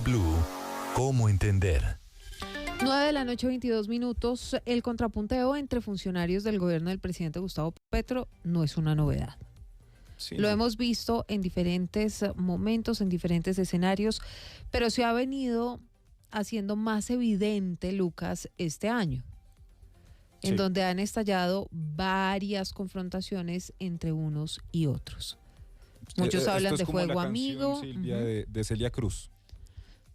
Blue, ¿cómo entender? 9:22 a.m. El contrapunteo entre funcionarios del gobierno del presidente Gustavo Petro no es una novedad. Sí, Lo hemos visto en diferentes momentos, en diferentes escenarios, pero se ha venido haciendo más evidente, Lucas, este año, en donde han estallado varias confrontaciones entre unos y otros. Muchos hablan de fuego amigo. Silvia, de Celia Cruz.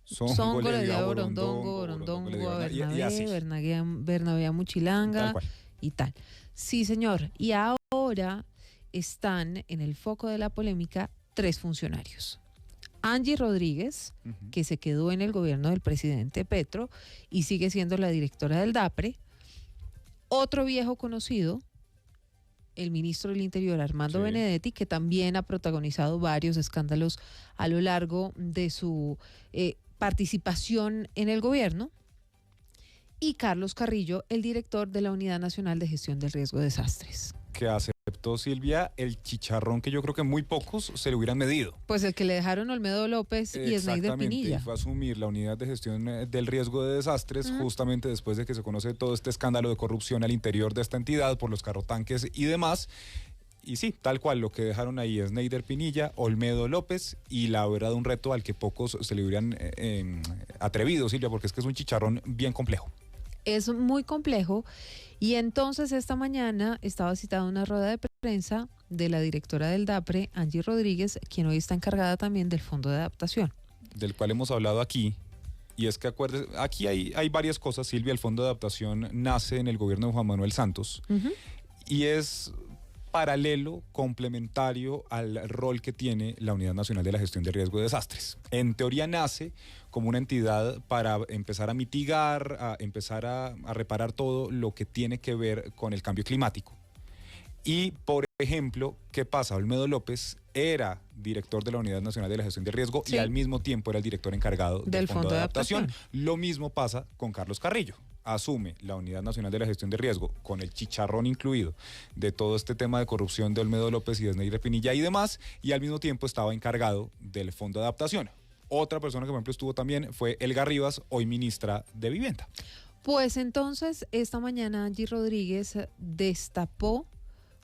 Songo le dio a Borondongo, Borondongo a Bernabé, Bernabé a Muchilanga y tal. Sí, señor. Y ahora están en el foco de la polémica 3 funcionarios. Angie Rodríguez, que se quedó en el gobierno del presidente Petro y sigue siendo la directora del DAPRE. Otro viejo conocido, el ministro del Interior, Armando Benedetti, que también ha protagonizado varios escándalos a lo largo de su participación en el gobierno. Y Carlos Carrillo, el director de la Unidad Nacional de Gestión del Riesgo de Desastres. Que aceptó, Silvia, el chicharrón que yo creo que muy pocos se le hubieran medido. Pues el que le dejaron Olmedo López y Sneider Pinilla. Y fue a asumir la Unidad de Gestión del Riesgo de Desastres justamente después de que se conoce todo este escándalo de corrupción al interior de esta entidad por los carrotanques y demás. Y sí, tal cual, lo que dejaron ahí es Sneider Pinilla, Olmedo López, y la verdad un reto al que pocos se le hubieran atrevido, Silvia, porque es que es un chicharrón bien complejo. Es muy complejo, y entonces esta mañana estaba citada una rueda de prensa de la directora del DAPRE, Angie Rodríguez, quien hoy está encargada también del Fondo de Adaptación. Del cual hemos hablado aquí, y es que acuérdese, aquí hay varias cosas, Silvia. El Fondo de Adaptación nace en el gobierno de Juan Manuel Santos, y es paralelo, complementario al rol que tiene la Unidad Nacional de la Gestión de Riesgo de Desastres. En teoría nace como una entidad para empezar a mitigar, a empezar a reparar todo lo que tiene que ver con el cambio climático. Y, por ejemplo, ¿qué pasa? Olmedo López era director de la Unidad Nacional de la Gestión de Riesgo y al mismo tiempo era el director encargado del Fondo de Adaptación. Lo mismo pasa con Carlos Carrillo. Asume la Unidad Nacional de la Gestión de Riesgo, con el chicharrón incluido de todo este tema de corrupción de Olmedo López y de Sneider Pinilla y demás, y al mismo tiempo estaba encargado del Fondo de Adaptación. Otra persona que, por ejemplo, estuvo también fue Elga Rivas, hoy ministra de Vivienda. Pues entonces, esta mañana Angie Rodríguez destapó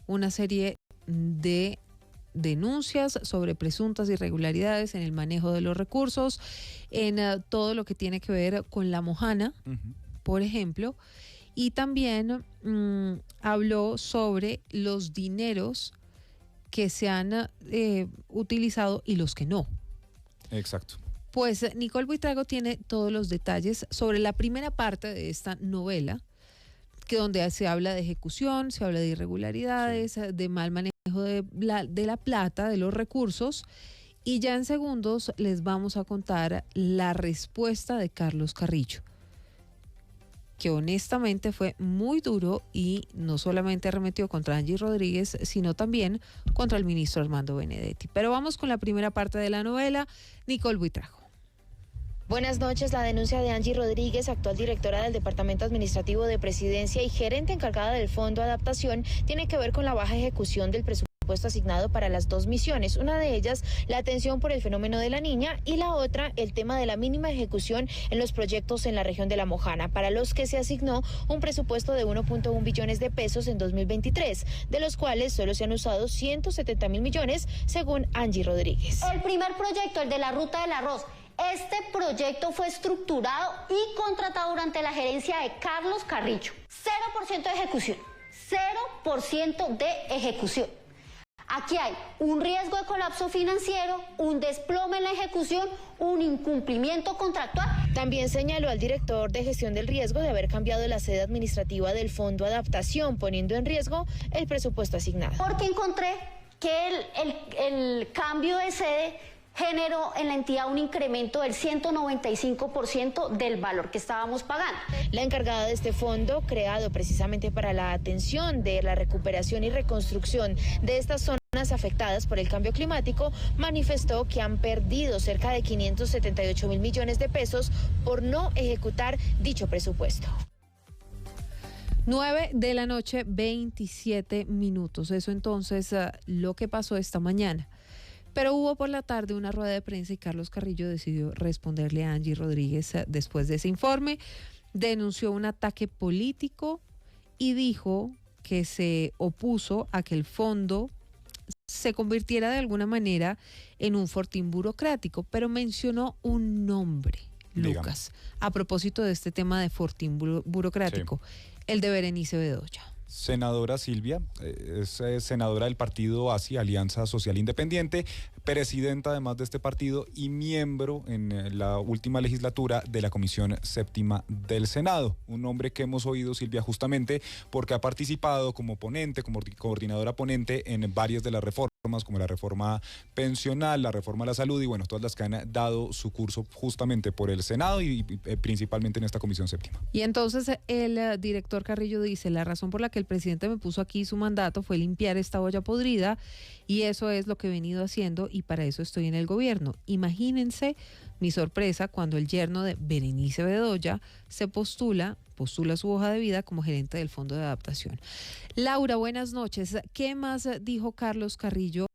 una serie de denuncias sobre presuntas irregularidades en el manejo de los recursos, en todo lo que tiene que ver con la Mojana, por ejemplo, y también habló sobre los dineros que se han utilizado y los que no. Exacto. Pues Nicole Buitrago tiene todos los detalles sobre la primera parte de esta novela, que donde se habla de ejecución, se habla de irregularidades, de mal manejo de la plata, de los recursos, y ya en segundos les vamos a contar la respuesta de Carlos Carrillo, que honestamente fue muy duro y no solamente arremetió contra Angie Rodríguez, sino también contra el ministro Armando Benedetti. Pero vamos con la primera parte de la novela. Nicole Buitrago. Buenas noches. La denuncia de Angie Rodríguez, actual directora del Departamento Administrativo de Presidencia y gerente encargada del Fondo de Adaptación, tiene que ver con la baja ejecución del presupuesto asignado para las 2 misiones. Una de ellas, la atención por el fenómeno de la niña, y la otra, el tema de la mínima ejecución en los proyectos en la región de La Mojana, para los que se asignó un presupuesto de 1.1 billones de pesos en 2023, de los cuales solo se han usado 170.000 millones, según Angie Rodríguez. El primer proyecto, el de la Ruta del Arroz. Este proyecto fue estructurado y contratado durante la gerencia de Carlos Carrillo. 0% de ejecución. 0% de ejecución. Aquí hay un riesgo de colapso financiero, un desplome en la ejecución, un incumplimiento contractual. También señaló al director de gestión del riesgo de haber cambiado la sede administrativa del Fondo de Adaptación, poniendo en riesgo el presupuesto asignado. Porque encontré que el cambio de sede generó en la entidad un incremento del 195% del valor que estábamos pagando. La encargada de este fondo, creado precisamente para la atención de la recuperación y reconstrucción de estas zonas afectadas por el cambio climático, manifestó que han perdido cerca de 578.000 millones de pesos por no ejecutar dicho presupuesto. 9:27 a.m. Eso entonces lo que pasó esta mañana. Pero hubo por la tarde una rueda de prensa y Carlos Carrillo decidió responderle a Angie Rodríguez después de ese informe. Denunció un ataque político y dijo que se opuso a que el fondo se convirtiera de alguna manera en un fortín burocrático, pero mencionó un nombre, Lucas, a propósito de este tema de fortín burocrático, el de Berenice Bedoya. Senadora Silvia, es senadora del partido ASI, Alianza Social Independiente, presidenta además de este partido y miembro en la última legislatura de la Comisión Séptima del Senado. Un nombre que hemos oído, Silvia, justamente porque ha participado como ponente, como coordinadora ponente en varias de las reformas, como la reforma pensional, la reforma a la salud y bueno, todas las que han dado su curso justamente por el Senado y principalmente en esta Comisión Séptima. Y entonces el director Carrillo dice, la razón por la que el presidente me puso aquí su mandato fue limpiar esta olla podrida y eso es lo que he venido haciendo y para eso estoy en el gobierno. Imagínense mi sorpresa cuando el yerno de Berenice Bedoya se postula su hoja de vida como gerente del Fondo de Adaptación. Laura, buenas noches. ¿Qué más dijo Carlos Carrillo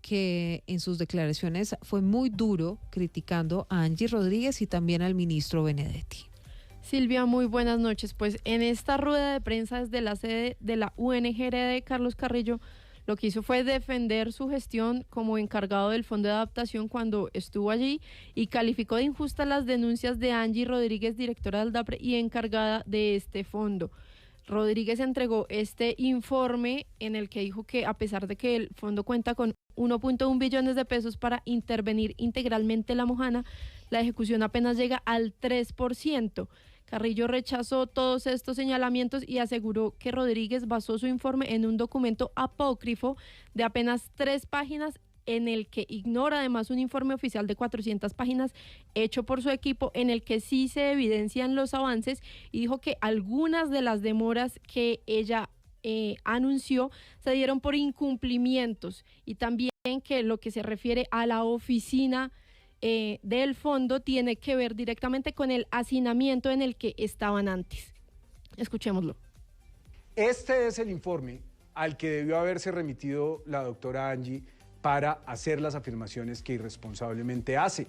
que en sus declaraciones fue muy duro criticando a Angie Rodríguez y también al ministro Benedetti? Silvia, muy buenas noches. Pues en esta rueda de prensa desde la sede de la UNGRD, Carlos Carrillo lo que hizo fue defender su gestión como encargado del Fondo de Adaptación cuando estuvo allí y calificó de injustas las denuncias de Angie Rodríguez, directora del DAPRE y encargada de este fondo. Rodríguez entregó este informe en el que dijo que a pesar de que el fondo cuenta con 1.1 billones de pesos para intervenir integralmente la Mojana, la ejecución apenas llega al 3%. Carrillo rechazó todos estos señalamientos y aseguró que Rodríguez basó su informe en un documento apócrifo de apenas 3 páginas en el que ignora además un informe oficial de 400 páginas hecho por su equipo en el que sí se evidencian los avances y dijo que algunas de las demoras que ella anunció se dieron por incumplimientos y también que lo que se refiere a la oficina del fondo tiene que ver directamente con el hacinamiento en el que estaban antes. Escuchémoslo. Este es el informe al que debió haberse remitido la doctora Angie para hacer las afirmaciones que irresponsablemente hace.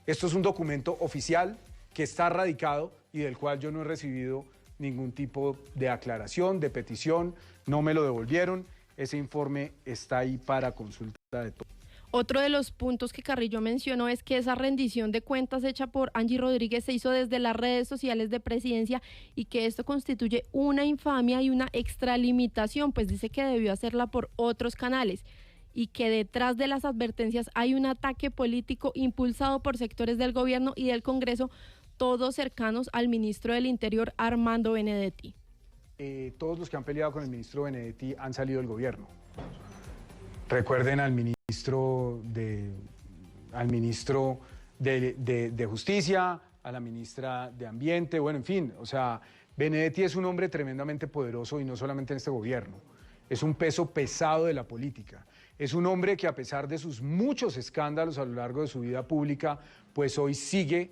Esto es un documento oficial que está radicado y del cual yo no he recibido ningún tipo de aclaración, de petición, no me lo devolvieron. Ese informe está ahí para consulta de todos. Otro de los puntos que Carrillo mencionó es que esa rendición de cuentas hecha por Angie Rodríguez se hizo desde las redes sociales de Presidencia y que esto constituye una infamia y una extralimitación, pues dice que debió hacerla por otros canales y que detrás de las advertencias hay un ataque político impulsado por sectores del gobierno y del Congreso, todos cercanos al ministro del Interior, Armando Benedetti. Todos los que han peleado con el ministro Benedetti han salido del gobierno. Recuerden al ministro de Justicia, a la ministra de Ambiente, bueno, en fin, o sea, Benedetti es un hombre tremendamente poderoso y no solamente en este gobierno, es un peso pesado de la política, es un hombre que a pesar de sus muchos escándalos a lo largo de su vida pública, pues hoy sigue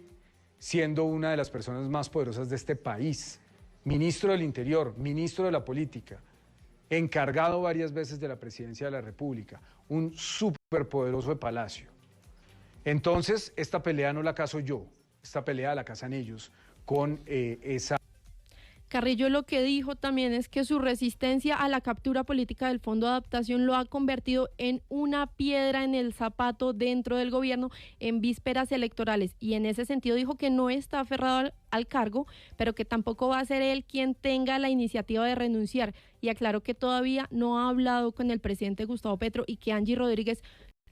siendo una de las personas más poderosas de este país, ministro del Interior, ministro de la Política, encargado varias veces de la Presidencia de la República, un superpoderoso de Palacio. Entonces, esta pelea no la caso yo, esta pelea la casan ellos con esa... Carrillo lo que dijo también es que su resistencia a la captura política del Fondo de Adaptación lo ha convertido en una piedra en el zapato dentro del gobierno en vísperas electorales y en ese sentido dijo que no está aferrado al cargo, pero que tampoco va a ser él quien tenga la iniciativa de renunciar y aclaró que todavía no ha hablado con el presidente Gustavo Petro y que Angie Rodríguez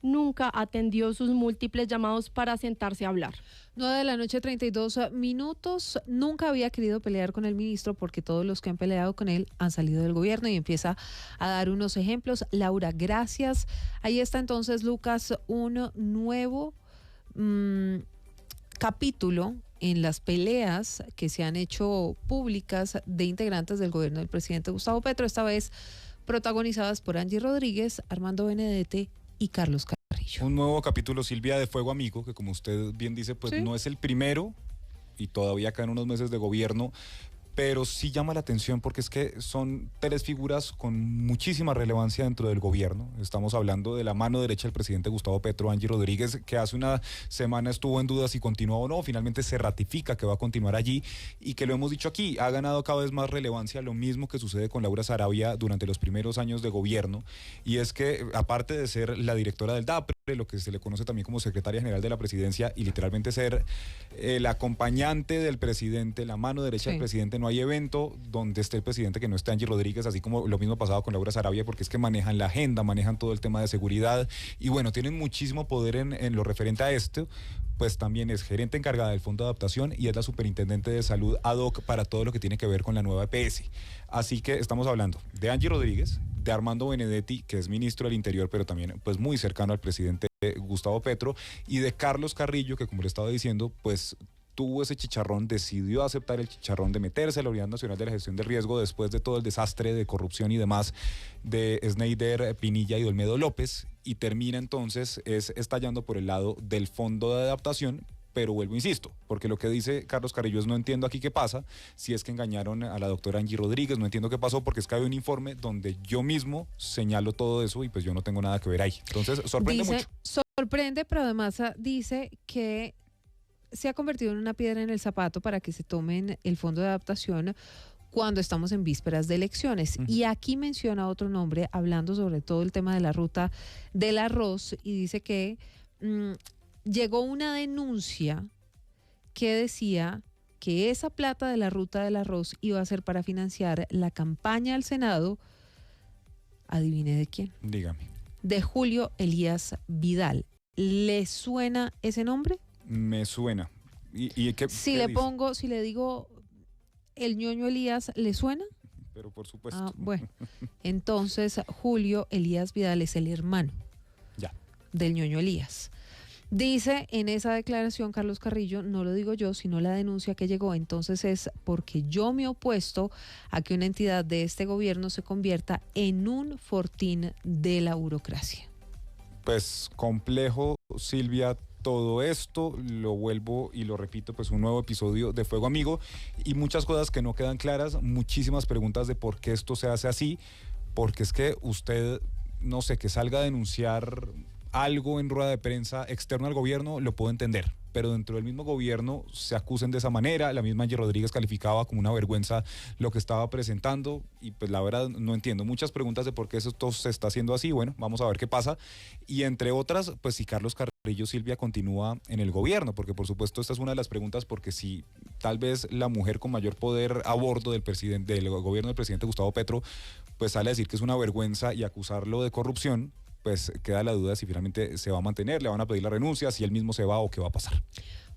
nunca atendió sus múltiples llamados para sentarse a hablar. 9:32 p.m. Nunca había querido pelear con el ministro porque todos los que han peleado con él han salido del gobierno y empieza a dar unos ejemplos. Laura, gracias. Ahí está entonces, Lucas, un nuevo capítulo en las peleas que se han hecho públicas de integrantes del gobierno del presidente Gustavo Petro, esta vez protagonizadas por Angie Rodríguez, Armando Benedetti y Carlos Carrillo. Un nuevo capítulo, Silvia, de Fuego Amigo, que como usted bien dice, pues ¿sí? No es el primero y todavía quedan unos meses de gobierno, pero sí llama la atención porque es que son 3 figuras con muchísima relevancia dentro del gobierno. Estamos hablando de la mano derecha del presidente Gustavo Petro, Angie Rodríguez, que hace una semana estuvo en duda si continúa o no, finalmente se ratifica que va a continuar allí y que lo hemos dicho aquí, ha ganado cada vez más relevancia, lo mismo que sucede con Laura Sarabia durante los primeros años de gobierno, y es que aparte de ser la directora del DAPRE, lo que se le conoce también como secretaria general de la presidencia y literalmente ser el acompañante del presidente, la mano derecha del presidente, no hay evento donde esté el presidente que no esté Angie Rodríguez, así como lo mismo pasado con Laura Sarabia, porque es que manejan la agenda, manejan todo el tema de seguridad y bueno, tienen muchísimo poder en lo referente a esto. Pues también es gerente encargada del Fondo de Adaptación y es la superintendente de salud ad hoc para todo lo que tiene que ver con la nueva EPS. Así que estamos hablando de Angie Rodríguez, de Armando Benedetti, que es ministro del Interior, pero también pues muy cercano al presidente Gustavo Petro, y de Carlos Carrillo, que como le estaba diciendo, pues tuvo ese chicharrón, decidió aceptar el chicharrón de meterse a la Unidad Nacional de la Gestión del Riesgo después de todo el desastre de corrupción y demás de Schneider, Pinilla y Olmedo López, y termina entonces estallando por el lado del Fondo de Adaptación. Pero vuelvo, insisto, porque lo que dice Carlos Carrillo es no entiendo aquí qué pasa, si es que engañaron a la doctora Angie Rodríguez, no entiendo qué pasó, porque es que hay un informe donde yo mismo señalo todo eso y pues yo no tengo nada que ver ahí. Entonces, sorprende mucho. Sorprende, pero además dice que se ha convertido en una piedra en el zapato para que se tomen el Fondo de Adaptación cuando estamos en vísperas de elecciones. Y aquí menciona otro nombre, hablando sobre todo el tema de la ruta del arroz, y dice que llegó una denuncia que decía que esa plata de la ruta del arroz iba a ser para financiar la campaña al Senado, adivine de quién. Dígame. De Julio Elías Vidal. ¿Le suena ese nombre? Me suena. ¿Y qué, si qué le dice? pongo, si le digo el ñoño Elías, ¿le suena? Pero por supuesto. Bueno, entonces Julio Elías Vidal es el hermano del ñoño Elías. Dice en esa declaración Carlos Carrillo, no lo digo yo, sino la denuncia que llegó, entonces es porque yo me he opuesto a que una entidad de este gobierno se convierta en un fortín de la burocracia. Pues complejo, Silvia, todo esto, lo vuelvo y lo repito, pues un nuevo episodio de Fuego Amigo y muchas cosas que no quedan claras, muchísimas preguntas de por qué esto se hace así, porque es que usted, no sé, que salga a denunciar algo en rueda de prensa externo al gobierno, lo puedo entender, pero dentro del mismo gobierno se acusen de esa manera. La misma Angie Rodríguez calificaba como una vergüenza lo que estaba presentando y pues la verdad no entiendo. Muchas preguntas de por qué esto se está haciendo así. Bueno, vamos a ver qué pasa. Y entre otras, pues si Carlos Carrillo, Silvia, continúa en el gobierno, porque por supuesto esta es una de las preguntas, porque si tal vez la mujer con mayor poder a bordo del gobierno del presidente Gustavo Petro, pues sale a decir que es una vergüenza y acusarlo de corrupción, pues queda la duda si finalmente se va a mantener, le van a pedir la renuncia, si él mismo se va o qué va a pasar.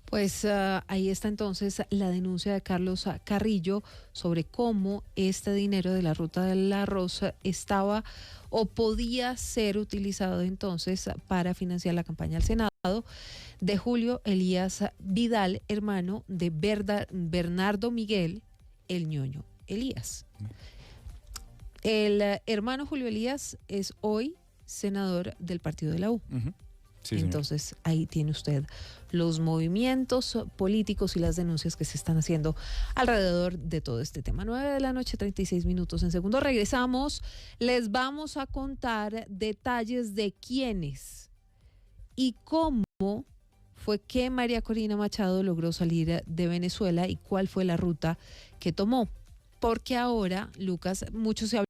Pues ahí está entonces la denuncia de Carlos Carrillo sobre cómo este dinero de la ruta del arroz estaba o podía ser utilizado entonces para financiar la campaña al Senado de Julio Elías Vidal, hermano de Bernardo Miguel, el ñoño Elías. El hermano Julio Elías es hoy senador del partido de la U. Sí, entonces ahí tiene usted los movimientos políticos y las denuncias que se están haciendo alrededor de todo este tema. 9:36 p.m. En segundo regresamos, les vamos a contar detalles de quiénes y cómo fue que María Corina Machado logró salir de Venezuela y cuál fue la ruta que tomó, porque ahora, Lucas, mucho se habla